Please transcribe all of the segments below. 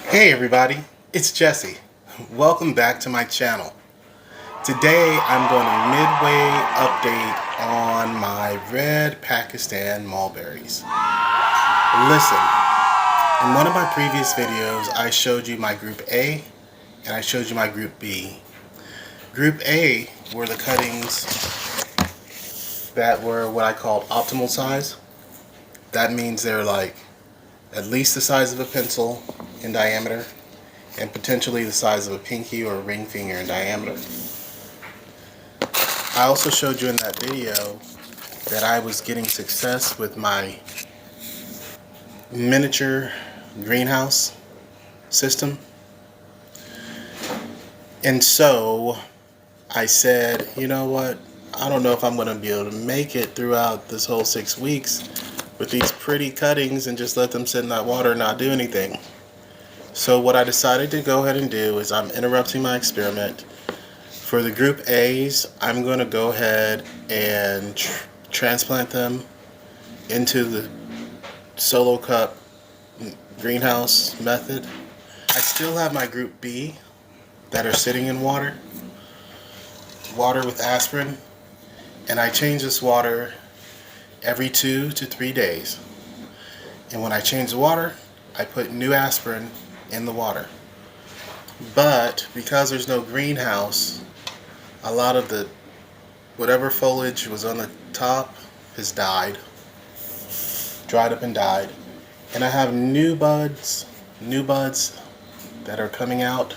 Hey everybody, it's Jesse. Welcome back to my channel. Today I'm going to midway update on my red Pakistan mulberries. Listen, in one of my previous videos I showed you my group A and I showed you my group B. Group A were the cuttings that were what I called optimal size. That means they're like at least the size of a pencil in diameter and potentially the size of a pinky or a ring finger in diameter. I also showed you in that video that I was getting success with my miniature greenhouse system. And so I said, you know what, I don't know if I'm going to be able to make it throughout this whole 6 weeks with these pretty cuttings and just let them sit in that water and not do anything. So what I decided to go ahead and do is I'm interrupting my experiment. For the group A's, I'm going to go ahead and transplant them into the solo cup greenhouse method. I still have my group B that are sitting in water with aspirin, and I change this water every 2 to 3 days. And when I change the water, I put new aspirin in the water. But because there's no greenhouse, a lot of the whatever foliage was on the top has dried up and died. And I have new buds that are coming out.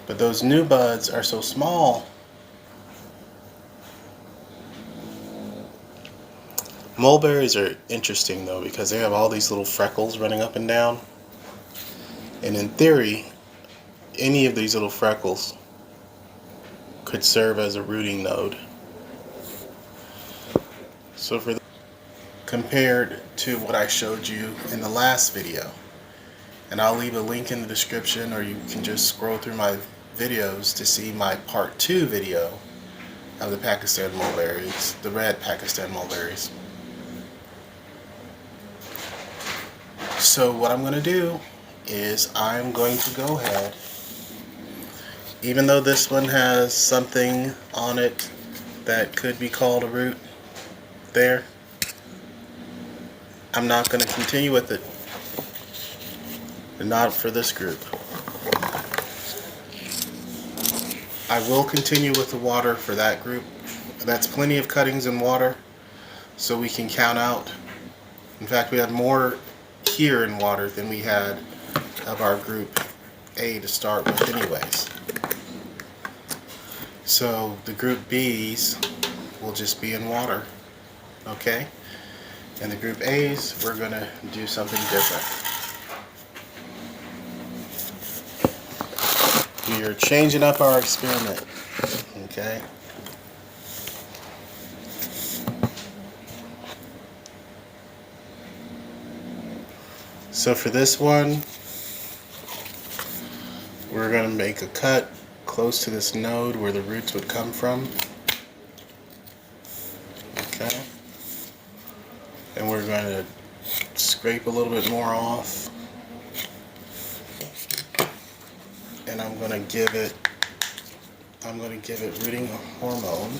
But those new buds are so small. Mulberries are interesting though because they have all these little freckles running up and down. And in theory, any of these little freckles could serve as a rooting node. So compared to what I showed you in the last video, and I'll leave a link in the description, or you can just scroll through my videos to see my part 2 video of the Pakistan mulberries, the red Pakistan mulberries. So what I'm going to do is I'm going to go ahead, even though this one has something on it that could be called a root there, I'm not going to continue with it, not for this group. I will continue with the water for that group. That's plenty of cuttings and water, so we can count out. In fact, we had more here in water than we had of our group A to start with anyways. So the group B's will just be in water, okay? And the group A's, we're going to do something different. We are changing up our experiment, okay? So for this one, we're going to make a cut close to this node where the roots would come from. Okay. And we're going to scrape a little bit more off. And I'm going to give it rooting hormone,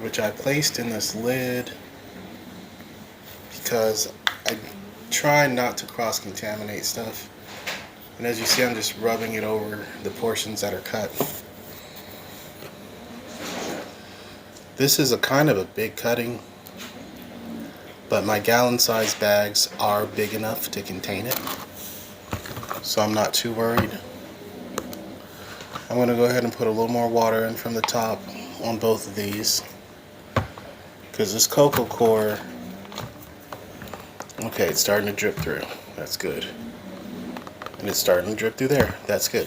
which I placed in this lid because I try not to cross-contaminate stuff. And as you see, I'm just rubbing it over the portions that are cut. This is a kind of a big cutting, but my gallon-sized bags are big enough to contain it, so I'm not too worried. I'm going to go ahead and put a little more water in from the top on both of these, because this cocoa core, okay, it's starting to drip through. That's good. And it's starting to drip through there. That's good.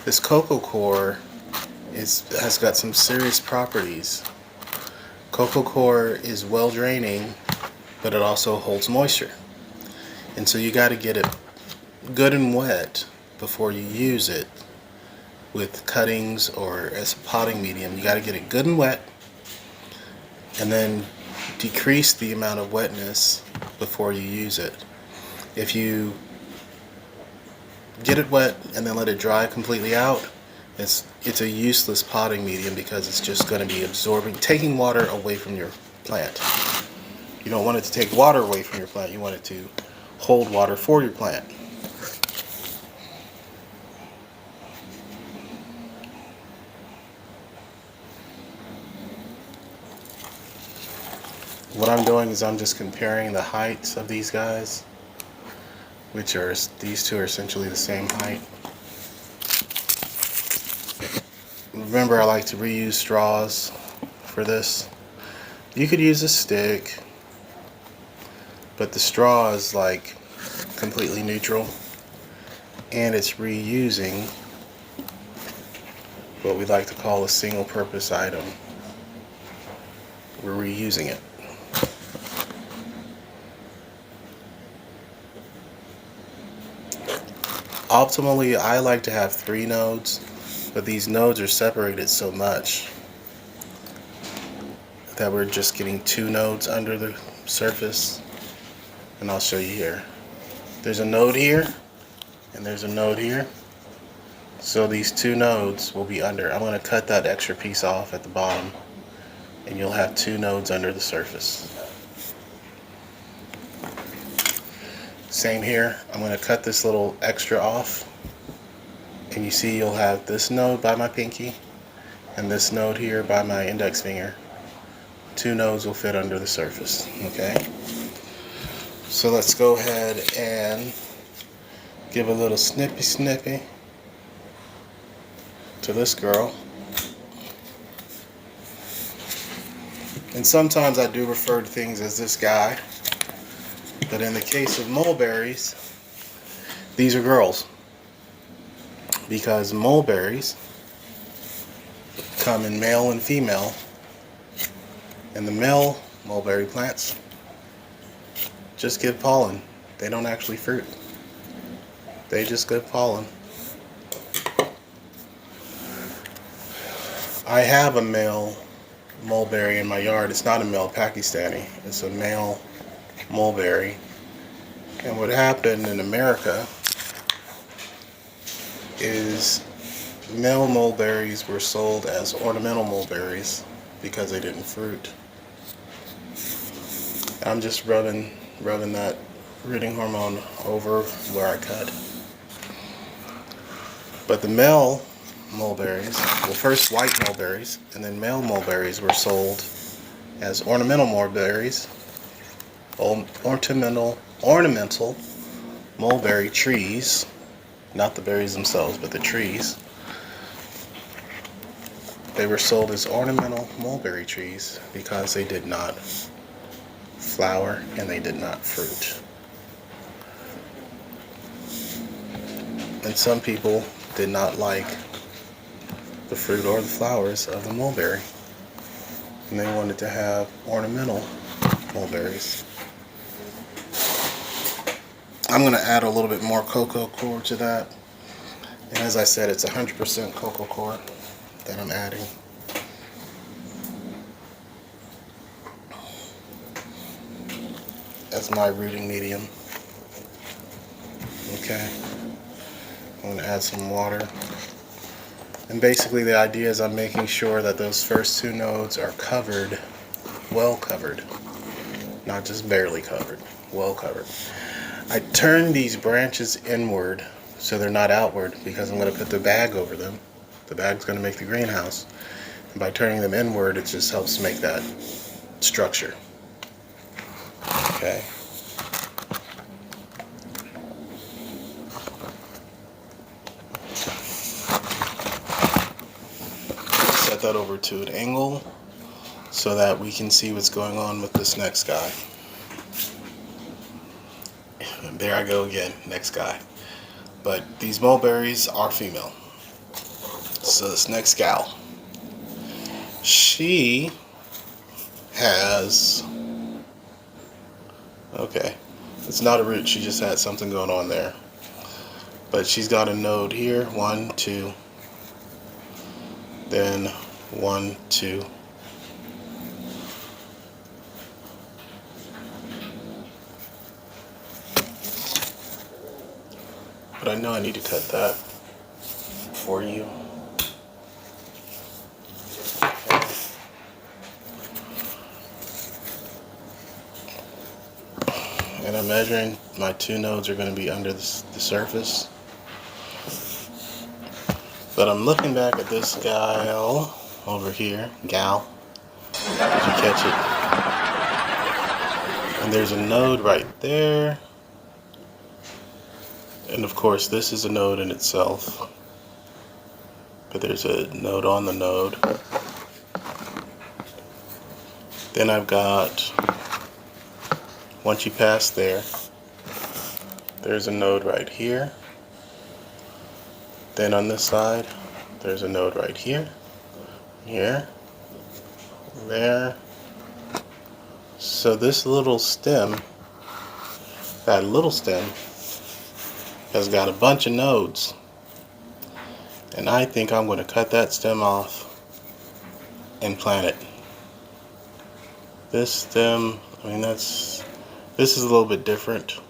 This cocoa core has got some serious properties. Cocoa core is well draining, but it also holds moisture. And so you got to get it good and wet before you use it with cuttings or as a potting medium. You got to get it good and wet, and then decrease the amount of wetness before you use it. If you get it wet and then let it dry completely out, it's a useless potting medium because it's just going to be absorbing, taking water away from your plant. You don't want it to take water away from your plant. You want it to hold water for your plant. What I'm doing is I'm just comparing the heights of these guys, which are, these two are essentially the same height. Remember, I like to reuse straws for this. You could use a stick, but the straw is like completely neutral, and it's reusing what we like to call a single purpose item. We're reusing it. Optimally, I like to have 3 nodes, but these nodes are separated so much that we're just getting 2 nodes under the surface. And I'll show you here. There's a node here, and there's a node here. So these 2 nodes will be under. I'm going to cut that extra piece off at the bottom, and you'll have 2 nodes under the surface. Same here. I'm going to cut this little extra off, and you see you'll have this node by my pinky and this node here by my index finger. 2 nodes will fit under the surface. Okay, so let's go ahead and give a little snippy to this girl. And sometimes I do refer to things as this guy, but in the case of mulberries, these are girls, because mulberries come in male and female, and the male mulberry plants just give pollen. They don't actually fruit. They just give pollen. I have a male mulberry in my yard. It's not a male Pakistani. It's a male mulberry. And what happened in America is male mulberries were sold as ornamental mulberries because they didn't fruit. I'm just rubbing that rooting hormone over where I cut. But the male mulberries, well, first white mulberries and then male mulberries were sold as ornamental mulberries, ornamental mulberry trees, not the berries themselves, but the trees. They were sold as ornamental mulberry trees because they did not flower and they did not fruit. And some people did not like the fruit or the flowers of the mulberry, and they wanted to have ornamental mulberries. I'm going to add a little bit more cocoa coir to that, and as I said, it's 100% cocoa coir that I'm adding. That's my rooting medium. Okay, I'm going to add some water. And basically the idea is I'm making sure that those first 2 nodes are covered, well covered, not just barely covered, well covered. I turn these branches inward so they're not outward because I'm going to put the bag over them. The bag's going to make the greenhouse. And by turning them inward, it just helps make that structure. Okay. Set that over to an angle so that we can see what's going on with this next guy. And there I go again, next guy. But these mulberries are female. So this next gal, she has, okay, it's not a root, she just had something going on there. But she's got a node here, 1, 2, then 1, 2. but I know I need to cut that for you. And I'm measuring, my 2 nodes are going to be under the surface. But I'm looking back at this gal over here. Gal. Did you catch it? And there's a node right there. And of course this is a node in itself. But there's a node on the node. Then I've got, once you pass there, there's a node right here. Then on this side, there's a node right here, here, there. So this little stem, that little stem, has got a bunch of nodes. And I think I'm going to cut that stem off and plant it. This stem, I mean, this is a little bit different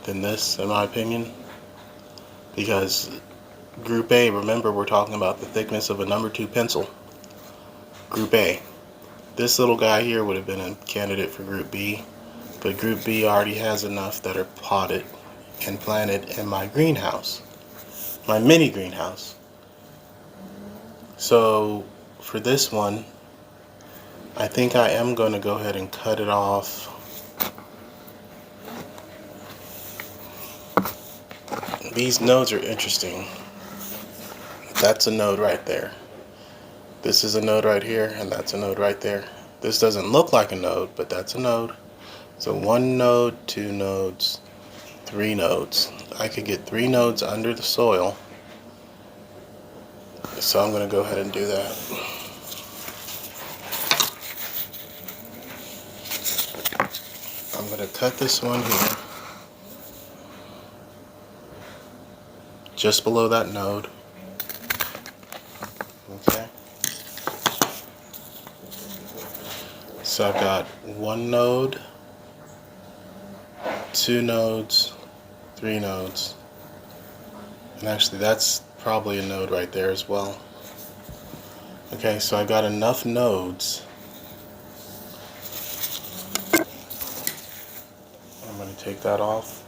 than this, in my opinion, because Group A, remember we're talking about the thickness of a number 2 pencil. Group A. This little guy here would have been a candidate for Group B, but Group B already has enough that are potted and planted in my greenhouse, my mini greenhouse. So for this one, I think I am going to go ahead and cut it off. These nodes are interesting. That's a node right there. This is a node right here, and that's a node right there. This doesn't look like a node, but that's a node. So 1 node, 2 nodes, 3 nodes. I could get 3 nodes under the soil. So I'm going to go ahead and do that. I'm going to cut this one here, just below that node. Okay. So I've got 1 node, 2 nodes, 3 nodes. And actually that's probably a node right there as well. Okay, so I've got enough nodes. I'm going to take that off.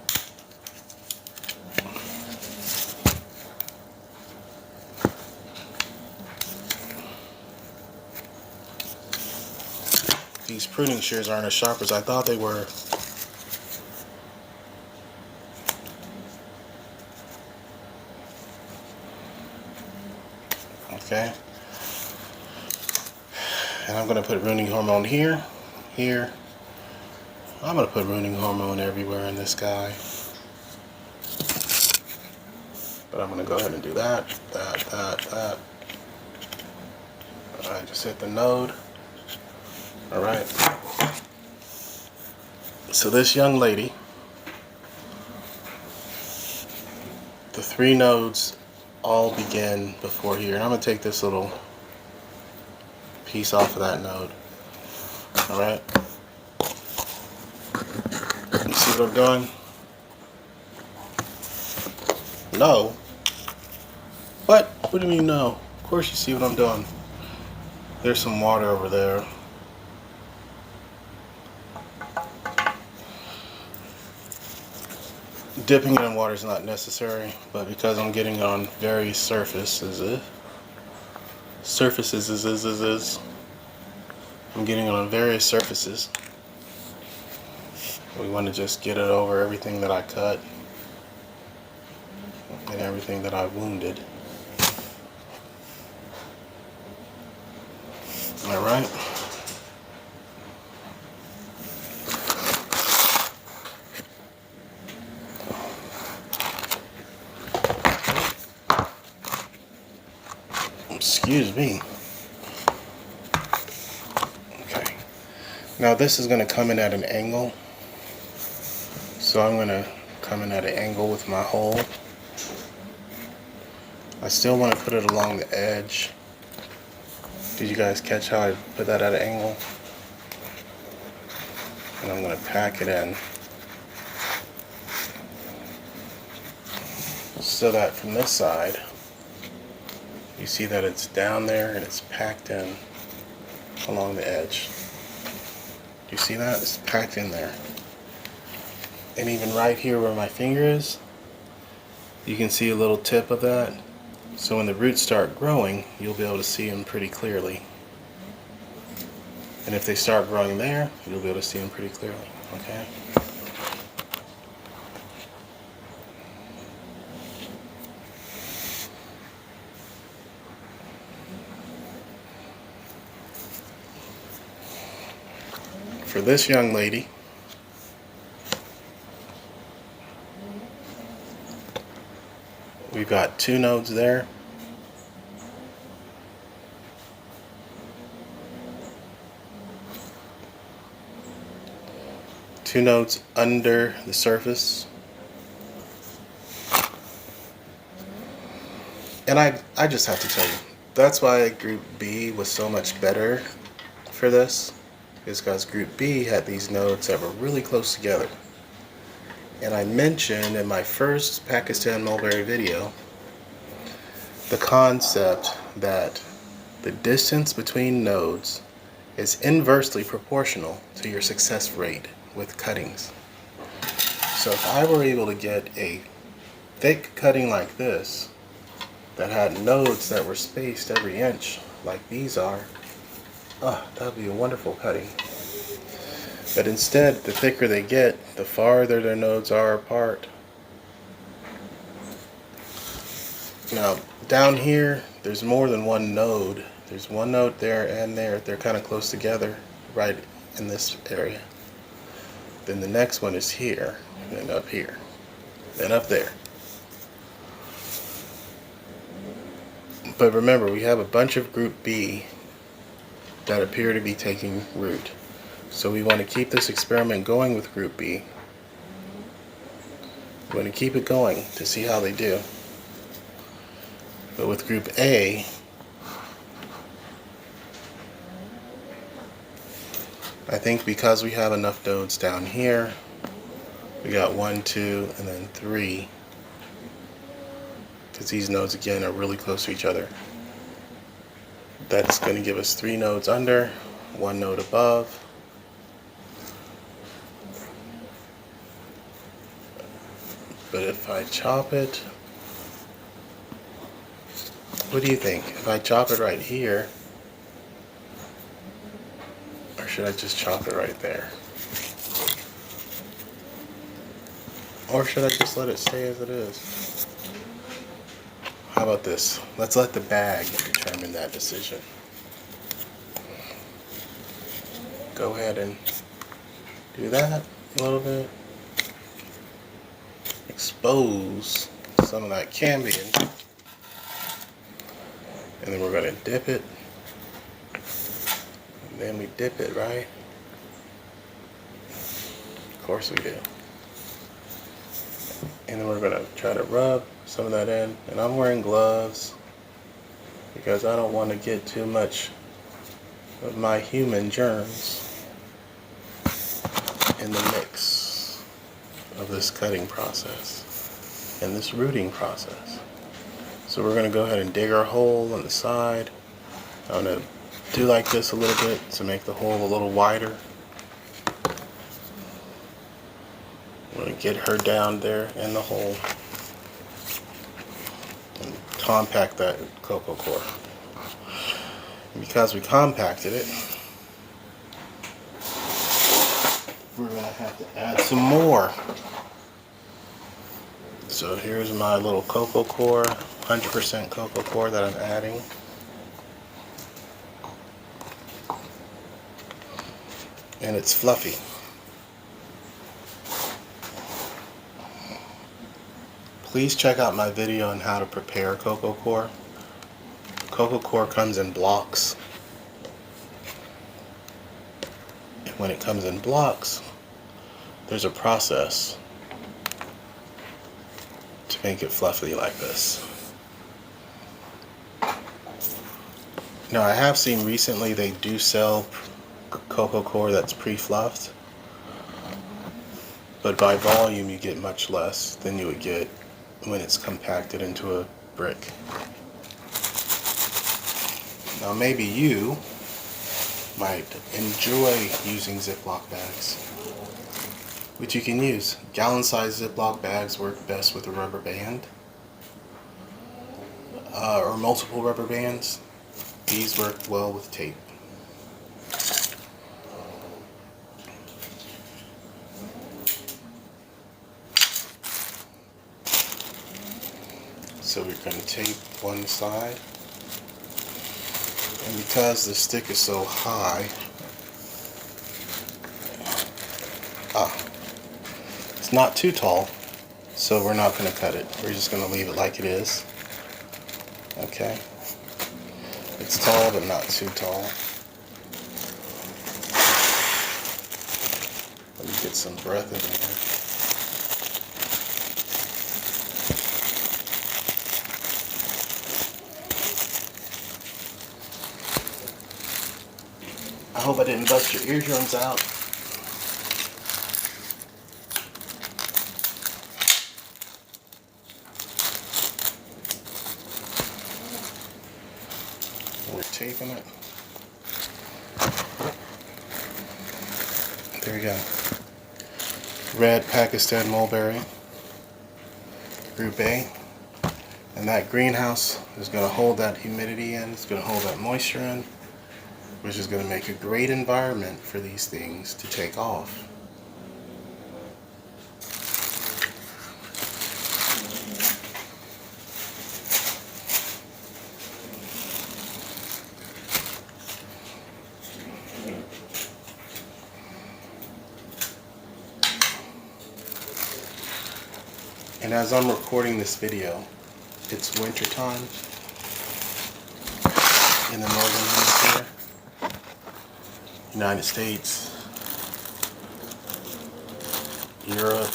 These pruning shears aren't as sharp as I thought they were. Okay. And I'm going to put pruning hormone here, here. I'm going to put pruning hormone everywhere in this guy. But I'm going to go ahead and do that. That. Alright, just hit the node. Alright. So this young lady, the 3 nodes all begin before here. And I'm going to take this little piece off of that node. Alright. You see what I'm doing? No. What? What do you mean no? Of course you see what I'm doing. There's some water over there. Dipping it in water is not necessary, but because I'm getting it on various surfaces, I'm getting it on various surfaces. We want to just get it over everything that I cut and everything that I wounded. Alright. Excuse me. Okay. Now this is going to come in at an angle. So I'm going to come in at an angle with my hole. I still want to put it along the edge. Did you guys catch how I put that at an angle? And I'm going to pack it in. so that from this side you see that it's down there and it's packed in along the edge. Do you see that? It's packed in there. And even right here where my finger is, you can see a little tip of that. So when the roots start growing, you'll be able to see them pretty clearly. And if they start growing there, you'll be able to see them pretty clearly. Okay? For this young lady, we've got 2 nodes there. Two nodes under the surface. And I just have to tell you, that's why group B was so much better for this, is because group B had these nodes that were really close together. And I mentioned in my first Pakistan mulberry video the concept that the distance between nodes is inversely proportional to your success rate with cuttings. So if I were able to get a thick cutting like this that had nodes that were spaced every inch like these are, that would be a wonderful cutting. But instead, the thicker they get, the farther their nodes are apart. Now, down here, there's more than one node. There's one node there and there. They're kind of close together right in this area. Then the next one is here, and up here, then up there. But remember, we have a bunch of group B that appear to be taking root. So we want to keep this experiment going with group B. We want to keep it going to see how they do. But with group A, I think because we have enough nodes down here, we got 1, 2, and then 3. Because these nodes again are really close to each other. That's going to give us 3 nodes under, 1 node above. But if I chop it, what do you think? If I chop it right here, or should I just chop it right there? Or should I just let it stay as it is? How about this? Let's let the bag determine that decision. Go ahead and do that a little bit. Expose some of that cambium. And then we're going to dip it. And then we dip it, right? Of course we do. And then we're going to try to rub some of that in. And I'm wearing gloves because I don't want to get too much of my human germs in the mix of this cutting process and this rooting process. So we're going to go ahead and dig our hole on the side. I'm going to do like this a little bit to make the hole a little wider. I'm going to get her down there in the hole and compact that cocoa core. And because we compacted it, we're going to have to add some more. So here's my little cocoa core, 100% cocoa core that I'm adding. And it's fluffy. Please check out my video on how to prepare cocoa core. Cocoa core comes in blocks. And when it comes in blocks, there's a process to make it fluffy like this. Now I have seen recently they do sell cocoa core that's pre-fluffed, but by volume you get much less than you would get when it's compacted into a brick. Now maybe you might enjoy using Ziploc bags, which you can use. Gallon-sized Ziploc bags work best with a rubber band, or multiple rubber bands. These work well with tape. So we're going to tape one side, and because the stick is so high, it's not too tall, so we're not going to cut it. We're just going to leave it like it is. Okay, it's tall but not too tall. Let me get some breath in there. I hope I didn't bust your eardrums out. We're taping it. There we go. Red Pakistan mulberry, Group A. And that greenhouse is going to hold that humidity in. It's going to hold that moisture in, which is going to make a great environment for these things to take off. And as I'm recording this video, it's winter time in the northern hemisphere, United States, Europe,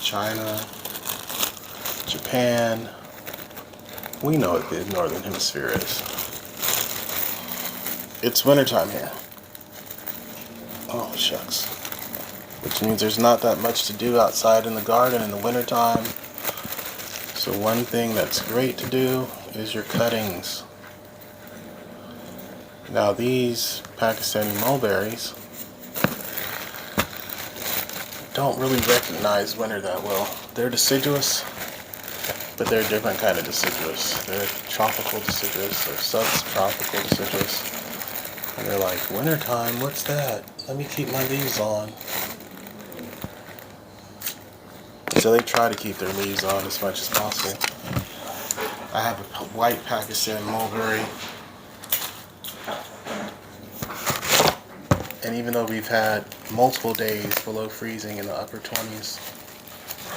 China, Japan. We know what the northern hemisphere is. It's wintertime here. Oh, shucks. Which means there's not that much to do outside in the garden in the wintertime. So one thing that's great to do is your cuttings. Now these Pakistani mulberries don't really recognize winter that well. They're deciduous, but they're a different kind of deciduous. They're tropical deciduous or subtropical deciduous. And they're like, wintertime, what's that? Let me keep my leaves on. So they try to keep their leaves on as much as possible. I have a white Pakistan mulberry. And even though we've had multiple days below freezing in the upper 20s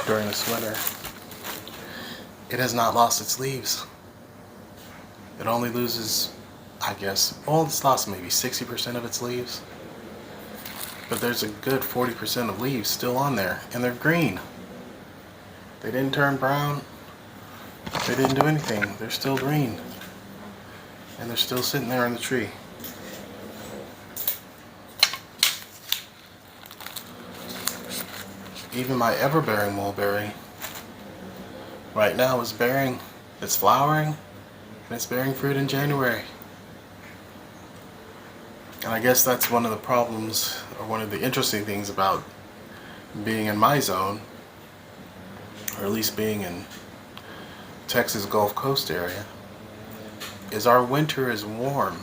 during this winter, it has not lost its leaves. It only loses, I guess, well, it's lost maybe 60% of its leaves. But there's a good 40% of leaves still on there, and they're green. They didn't turn brown. They didn't do anything. They're still green. And they're still sitting there on the tree. Even my ever-bearing mulberry right now is bearing, it's flowering, and it's bearing fruit in January. And I guess that's one of the problems, or one of the interesting things about being in my zone, or at least being in Texas Gulf Coast area, is our winter is warm,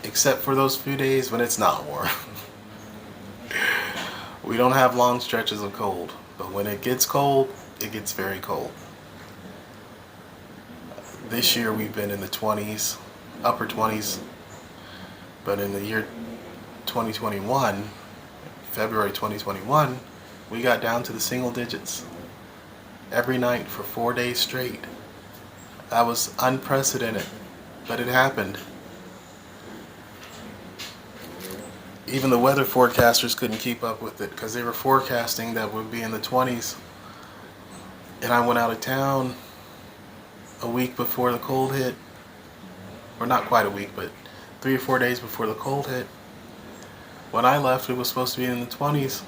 except for those few days when it's not warm. We don't have long stretches of cold, but when it gets cold, it gets very cold. This year we've been in the 20s, upper 20s, but in the year 2021, February 2021, we got down to the single digits every night for 4 days straight. That was unprecedented, but it happened. Even the weather forecasters couldn't keep up with it because they were forecasting that we'd be in the 20s. And I went out of town a week before the cold hit, or not quite a week, but 3 or 4 days before the cold hit. When I left, it was supposed to be in the 20s.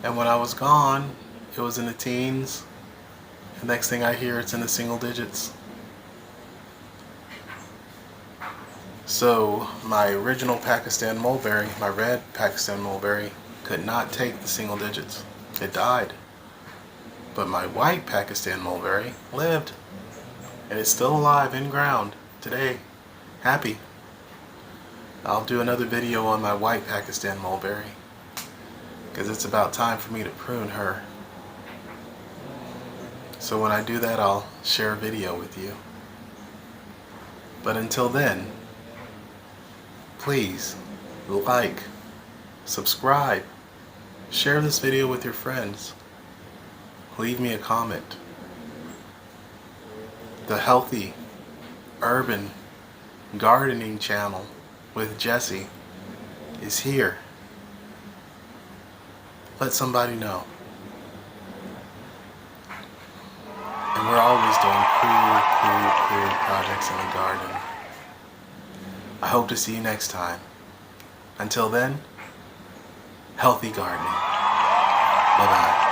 And when I was gone, it was in the teens. The next thing I hear, it's in the single digits. So my original Pakistan mulberry, my red Pakistan mulberry, could not take the single digits. It died. But my white Pakistan mulberry lived. And it's still alive in ground today. Happy. I'll do another video on my white Pakistan mulberry, because it's about time for me to prune her. So when I do that, I'll share a video with you. But until then, please like, subscribe, share this video with your friends, leave me a comment. The Healthy Urban Gardening channel with Jesse is here. Let somebody know. And we're always doing cool projects in the garden. I hope to see you next time. Until then, healthy gardening. Bye-bye.